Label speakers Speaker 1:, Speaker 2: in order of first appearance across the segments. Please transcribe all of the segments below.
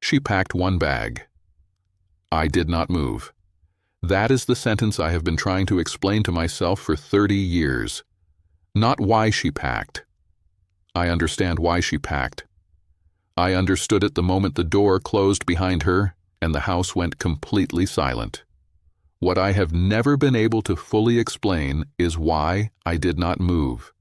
Speaker 1: She packed one bag. I did not move. That is the sentence I have been trying to explain to myself for 30 years. Not why she packed. I understand why she packed. I understood it the moment the door closed behind her and the house went completely silent. What I have never been able to fully explain is why I did not move.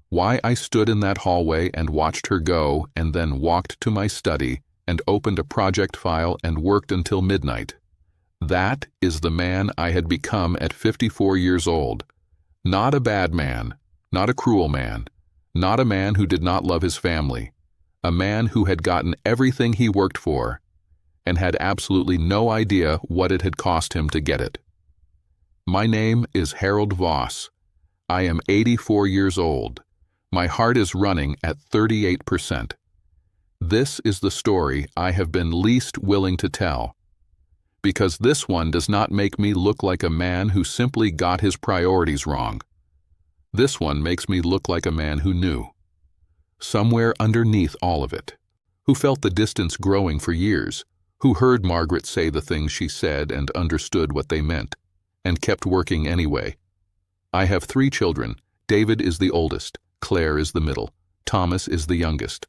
Speaker 1: Why I stood in that hallway and watched her go and then walked to my study and opened a project file and worked until midnight. That is the man I had become at 54 years old. Not a bad man, not a cruel man, not a man who did not love his family, a man who had gotten everything he worked for and had absolutely no idea what it had cost him to get it. My name is Harold Voss. I am 84 years old. My heart is running at 38%. This is the story I have been least willing to tell, because this one does not make me look like a man who simply got his priorities wrong. This one makes me look like a man who knew, somewhere underneath all of it, who felt the distance growing for years, who heard Margaret say the things she said and understood what they meant, and kept working anyway. I have 3 children. David is the oldest, Claire is the middle, Thomas is the youngest.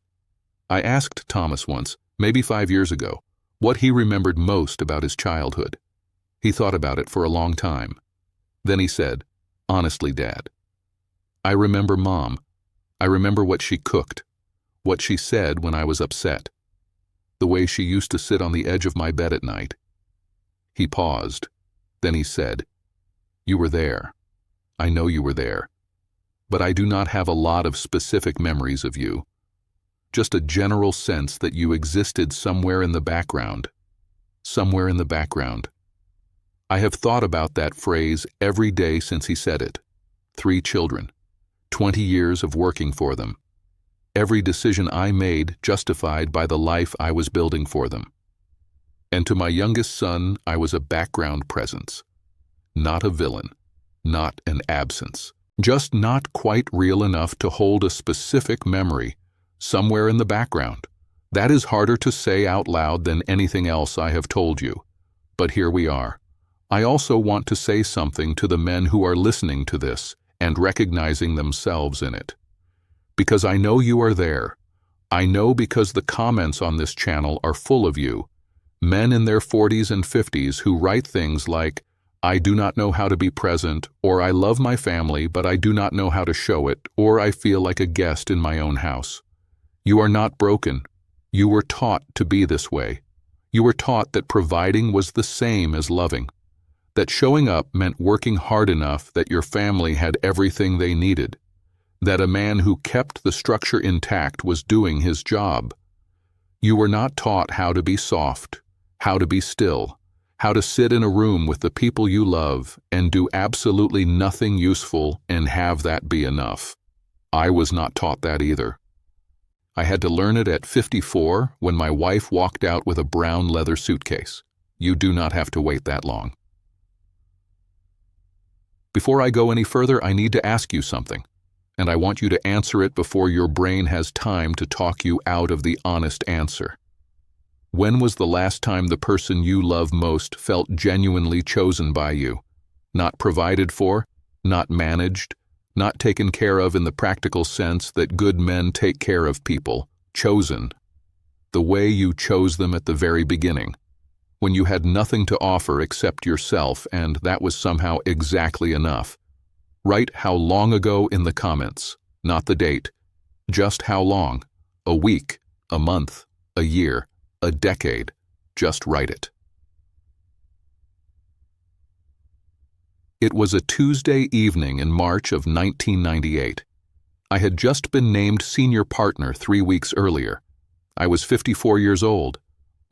Speaker 1: I asked Thomas once, maybe 5 years ago, what he remembered most about his childhood. He thought about it for a long time. Then he said, "Honestly, Dad, I remember Mom. I remember what she cooked, what she said when I was upset, the way she used to sit on the edge of my bed at night." He paused. Then he said, "You were there. I know you were there. But I do not have a lot of specific memories of you. Just a general sense that you existed somewhere in the background. Somewhere in the background." I have thought about that phrase every day since he said it. 3 children, 20 years of working for them. Every decision I made justified by the life I was building for them. And to my youngest son, I was a background presence. Not a villain, not an absence. Just not quite real enough to hold a specific memory, somewhere in the background. That is harder to say out loud than anything else I have told you. But here we are. I also want to say something to the men who are listening to this and recognizing themselves in it. Because I know you are there. I know because the comments on this channel are full of you. Men in their 40s and 50s who write things like, "I do not know how to be present," or "I love my family, but I do not know how to show it," or "I feel like a guest in my own house." You are not broken. You were taught to be this way. You were taught that providing was the same as loving, that showing up meant working hard enough that your family had everything they needed, that a man who kept the structure intact was doing his job. You were not taught how to be soft, how to be still, how to sit in a room with the people you love and do absolutely nothing useful and have that be enough. I was not taught that either. I had to learn it at 54 when my wife walked out with a brown leather suitcase. You do not have to wait that long. Before I go any further, I need to ask you something, and I want you to answer it before your brain has time to talk you out of the honest answer. When was the last time the person you love most felt genuinely chosen by you? Not provided for, not managed, not taken care of in the practical sense that good men take care of people, chosen. The way you chose them at the very beginning, when you had nothing to offer except yourself, and that was somehow exactly enough. Write how long ago in the comments, not the date. Just how long? A week, a month, a year, a decade. Just write it. It was a Tuesday evening in March of 1998. I had just been named senior partner 3 weeks earlier. I was 54 years old.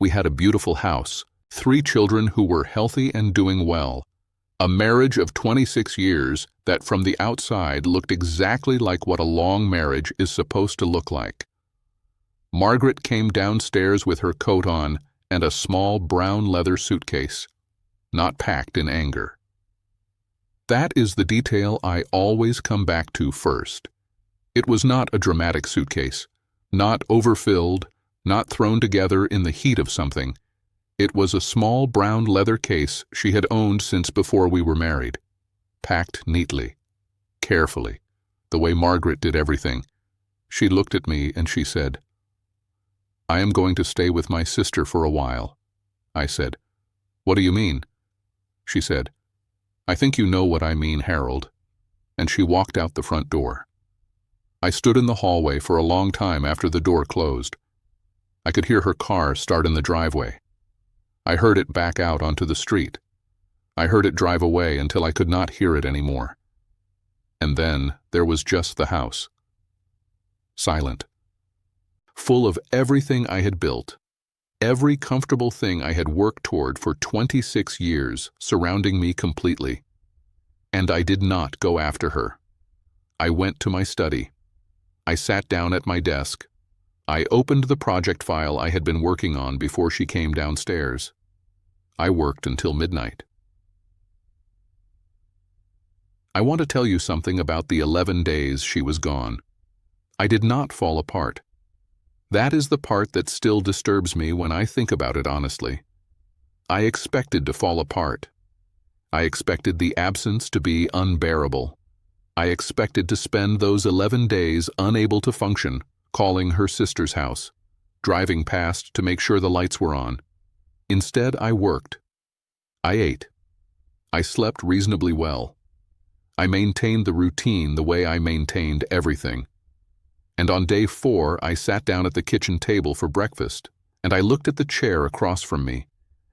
Speaker 1: We had a beautiful house, 3 children who were healthy and doing well, a marriage of 26 years that from the outside looked exactly like what a long marriage is supposed to look like. Margaret came downstairs with her coat on and a small brown leather suitcase, not packed in anger. That is the detail I always come back to first. It was not a dramatic suitcase, not overfilled, not thrown together in the heat of something. It was a small brown leather case she had owned since before we were married, packed neatly, carefully, the way Margaret did everything. She looked at me and she said, "I am going to stay with my sister for a while." I said, "What do you mean?" She said, "I think you know what I mean, Harold." And she walked out the front door. I stood in the hallway for a long time after the door closed. I could hear her car start in the driveway. I heard it back out onto the street. I heard it drive away until I could not hear it anymore. And then there was just the house. Silent. Full of everything I had built. Every comfortable thing I had worked toward for 26 years surrounding me completely. And I did not go after her. I went to my study. I sat down at my desk. I opened the project file I had been working on before she came downstairs. I worked until midnight. I want to tell you something about the 11 days she was gone. I did not fall apart. That is the part that still disturbs me when I think about it honestly. I expected to fall apart. I expected the absence to be unbearable. I expected to spend those 11 days unable to function, calling her sister's house, driving past to make sure the lights were on. Instead, I worked. I ate. I slept reasonably well. I maintained the routine the way I maintained everything. And on day 4, I sat down at the kitchen table for breakfast, and I looked at the chair across from me,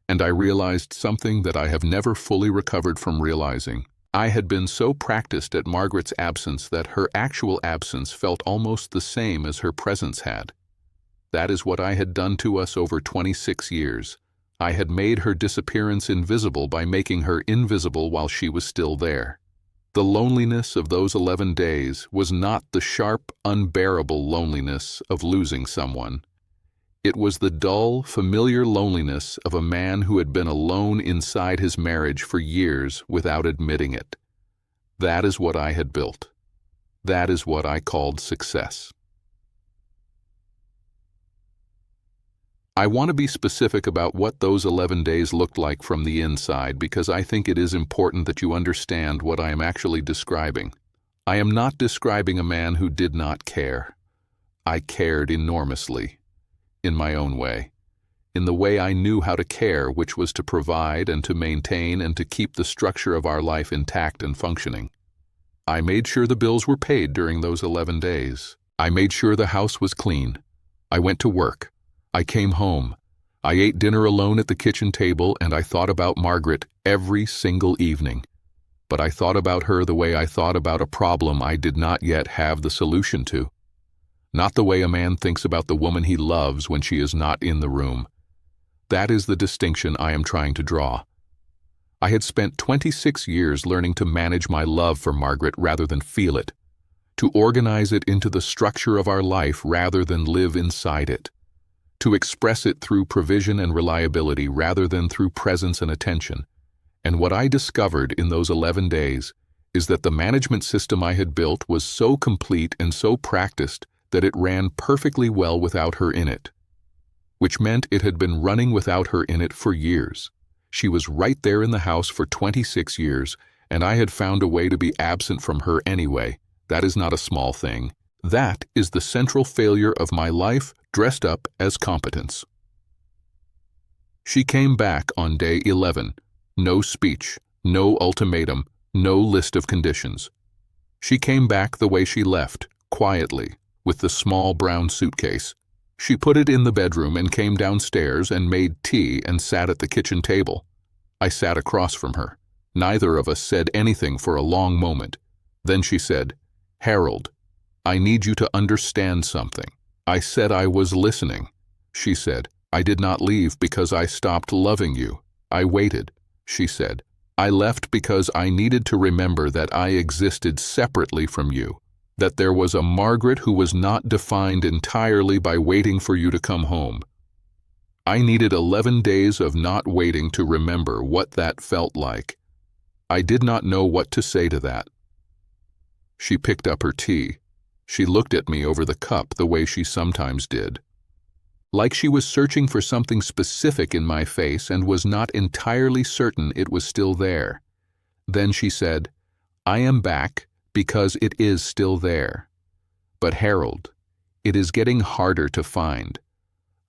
Speaker 1: and I realized something that I have never fully recovered from realizing. I had been so practiced at Margaret's absence that her actual absence felt almost the same as her presence had. That is what I had done to us over 26 years. I had made her disappearance invisible by making her invisible while she was still there. The loneliness of those 11 days was not the sharp, unbearable loneliness of losing someone. It was the dull, familiar loneliness of a man who had been alone inside his marriage for years without admitting it. That is what I had built. That is what I called success. I want to be specific about what those 11 days looked like from the inside because I think it is important that you understand what I am actually describing. I am not describing a man who did not care. I cared enormously, in my own way, in the way I knew how to care, which was to provide and to maintain and to keep the structure of our life intact and functioning. I made sure the bills were paid during those 11 days. I made sure the house was clean. I went to work. I came home. I ate dinner alone at the kitchen table, and I thought about Margaret every single evening. But I thought about her the way I thought about a problem I did not yet have the solution to. Not the way a man thinks about the woman he loves when she is not in the room. That is the distinction I am trying to draw. I had spent 26 years learning to manage my love for Margaret rather than feel it, to organize it into the structure of our life rather than live inside it, to express it through provision and reliability rather than through presence and attention. And what I discovered in those 11 days is that the management system I had built was so complete and so practiced that it ran perfectly well without her in it, which meant it had been running without her in it for years. She was right there in the house for 26 years, and I had found a way to be absent from her anyway. That is not a small thing. That is the central failure of my life dressed up as competence. She came back on day 11. No speech, no ultimatum, no list of conditions. She came back the way she left, quietly, with the small brown suitcase. She put it in the bedroom and came downstairs and made tea and sat at the kitchen table. I sat across from her. Neither of us said anything for a long moment. Then she said, "Harold, I need you to understand something." I said I was listening. She said, "I did not leave because I stopped loving you. I waited." She said, "I left because I needed to remember that I existed separately from you, that there was a Margaret who was not defined entirely by waiting for you to come home. I needed 11 days of not waiting to remember what that felt like. I did not know what to say to that." She picked up her tea. She looked at me over the cup the way she sometimes did. like she was searching for something specific in my face and was not entirely certain it was still there. Then she said, "I am back because it is still there. But Harold, it is getting harder to find."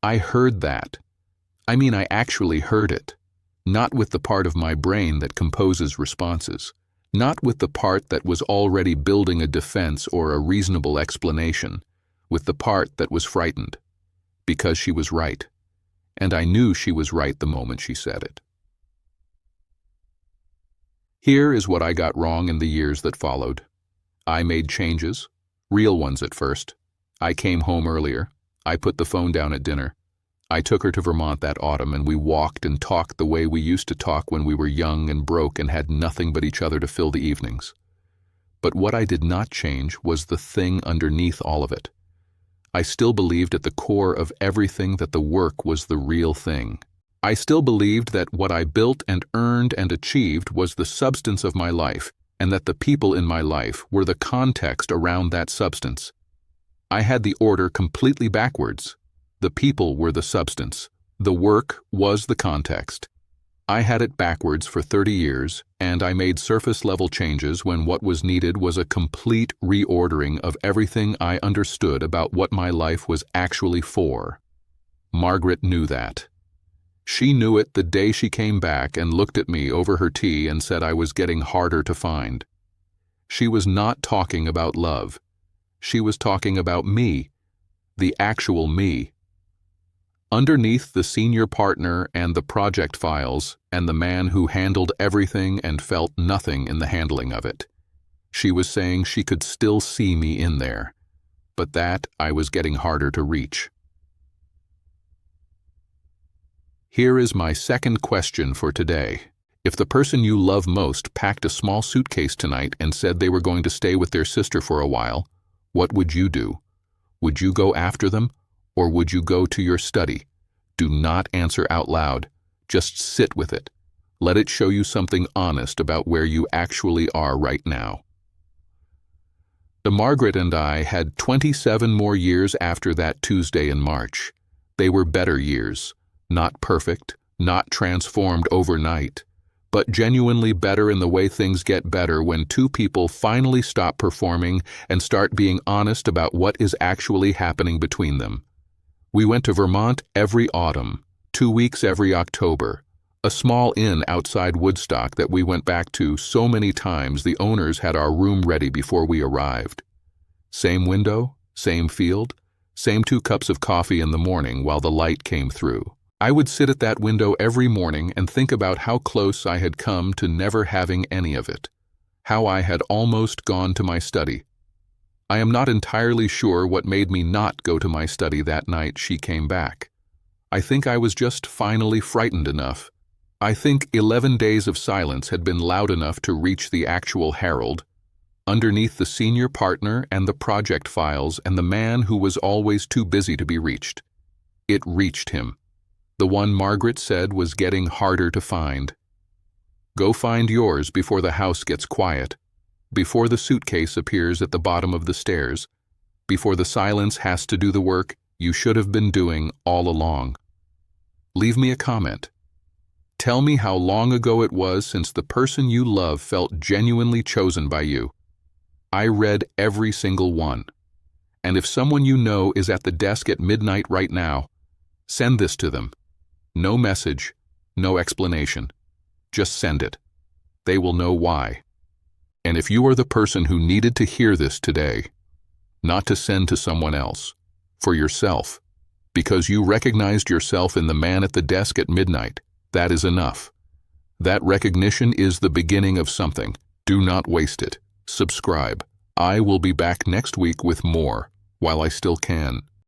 Speaker 1: I heard that. I actually heard it. Not with the part of my brain that composes responses. Not with the part that was already building a defense or a reasonable explanation. With the part that was frightened. Because she was right. And I knew she was right the moment she said it. Here is what I got wrong in the years that followed. I made changes, real ones at first. I came home earlier. I put the phone down at dinner. I took her to Vermont that autumn and we walked and talked the way we used to talk when we were young and broke and had nothing but each other to fill the evenings. But what I did not change was the thing underneath all of it. I still believed at the core of everything that the work was the real thing. I still believed that what I built and earned and achieved was the substance of my life, and that the people in my life were the context around that substance. I had the order completely backwards. The people were the substance. The work was the context. I had it backwards for 30 years, and I made surface-level changes when what was needed was a complete reordering of everything I understood about what my life was actually for. Margaret knew that. She knew it the day she came back and looked at me over her tea and said I was getting harder to find. She was not talking about love. She was talking about me, the actual me. Underneath the senior partner and the project files and the man who handled everything and felt nothing in the handling of it, she was saying she could still see me in there, but that I was getting harder to reach. Here is my second question for today. If the person you love most packed a small suitcase tonight and said they were going to stay with their sister for a while, what would you do? Would you go after them, or would you go to your study? Do not answer out loud. Just sit with it. Let it show you something honest about where you actually are right now. Margaret and I had 27 more years after that Tuesday in March. They were better years. Not perfect, not transformed overnight, but genuinely better in the way things get better when two people finally stop performing and start being honest about what is actually happening between them. We went to Vermont every autumn, 2 weeks every October, a small inn outside Woodstock that we went back to so many times the owners had our room ready before we arrived. Same window, same field, same 2 cups of coffee in the morning while the light came through. I would sit at that window every morning and think about how close I had come to never having any of it, how I had almost gone to my study. I am not entirely sure what made me not go to my study that night she came back. I think I was just finally frightened enough. I think 11 days of silence had been loud enough to reach the actual Harold, underneath the senior partner and the project files and the man who was always too busy to be reached. It reached him. The one Margaret said was getting harder to find. Go find yours before the house gets quiet, before the suitcase appears at the bottom of the stairs, before the silence has to do the work you should have been doing all along. Leave me a comment. Tell me how long ago it was since the person you love felt genuinely chosen by you. I read every single one. And if someone you know is at the desk at midnight right now, send this to them. No message, no explanation. Just send it. They will know why. And if you are the person who needed to hear this today, not to send to someone else, for yourself, because you recognized yourself in the man at the desk at midnight, that is enough. That recognition is the beginning of something. Do not waste it. Subscribe. I will be back next week with more, while I still can.